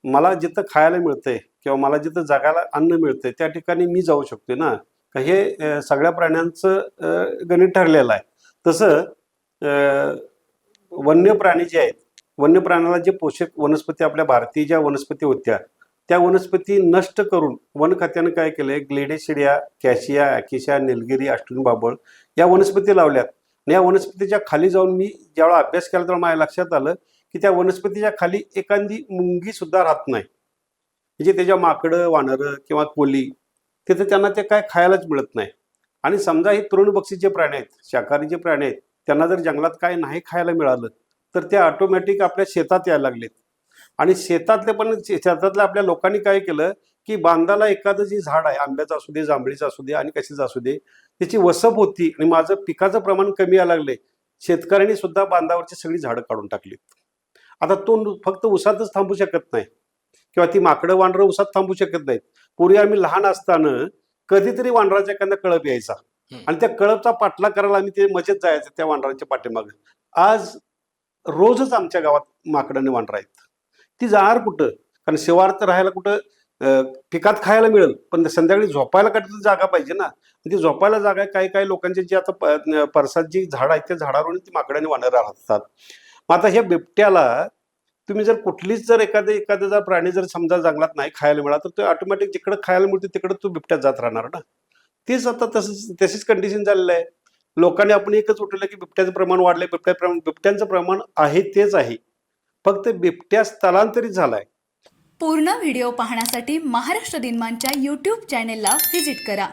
मला जिथं खायला मिळतंय किंवा मला जिथं जगायला अन्न मिळतंय त्या ठिकाणी मी जाऊ शकतोय ना. हे सगळ्या प्राण्यांचं गणित ठरलेलं आहे. तसं वन्य प्राणी जे आहेत, वन्य प्राण्याला जे पोषक वनस्पती आपल्या भारतीय ज्या वनस्पती होत्या त्या वनस्पती नष्ट करून वन खात्यानं काय केलंय, ग्लेडेशिडिया, कॅशिया, ॲकिशिया, निलगिरी, अष्टुनबाबळ या वनस्पती लावल्यात. आणि या वनस्पतीच्या खाली जाऊन मी ज्यावेळा अभ्यास केला तेव्हा माझ्या लक्षात आलं की त्या वनस्पतीच्या खाली एखादी मुंगी सुद्धा राहत नाही. म्हणजे त्याच्या माकडं, वानरं किंवा कोली तिथे त्यांना ते काय खायलाच मिळत नाही. आणि समजा हे तृणभक्षी जे प्राणी आहेत, शाकाहारी जे प्राणी आहेत, त्यांना जर जंगलात काय नाही खायला मिळालं तर ते ऑटोमॅटिक आपल्या शेतात यायला लागलेत. आणि शेतातल्या आपल्या लोकांनी काय केलं की बांधाला एखादं जे झाड आहे, आंब्याचं असू दे, जांभळीचं असू दे आणि कशीच असू दे, त्याची वसप होती आणि माझं पिकाचं प्रमाण कमी यायला लागले. शेतकऱ्यांनी सुद्धा बांधावरची सगळी झाडं काढून टाकलीत. आता तो फक्त उसातच थांबू शकत नाही किंवा ती माकडं वानरं उसात थांबू शकत नाहीत. पूर्वी आम्ही लहान असताना कधीतरी वानराच्या एखादा कळप यायचा आणि त्या कळपचा पाठलाग करायला आम्ही ते मजेत जायचं त्या वानराच्या पाठीमागे. आज रोजच आमच्या गावात माकडं आणि वानरं आहेत. ती जाणार कुठं? कारण शिवारात राहायला कुठं पिकात खायला मिळेल, पण संध्याकाळी झोपायला काहीतरी जागा पाहिजे ना. ती झोपायला जागा आहे. काही काही लोकांची जी आता परसात जी झाड आहेत त्या झाडावरून ती माकडं आणि वानरं राहतात. मग आता ह्या बिबट्याला तुम्ही जर कुठलीच जर एखादा जर प्राणी जर समजा जंगलात नाही खायला मिळाला तर तो ऑटोमॅटिक जिकडे खायला मिळतो तिकडे तो बिबट्यात जात राहणार ना. तेच आता तशीच कंडिशन झालेलं आहे. लोकांनी आपण एकच उठवलं की बिबट्याचं प्रमाण वाढलंय, बिबट्यांचं प्रमाण आहे तेच आहे, फक्त बिबट्या स्थलांतरित झालाय. पूर्ण व्हिडिओ पाहण्यासाठी महाराष्ट्र दिनमानच्या YouTube चॅनेलला व्हिजिट करा.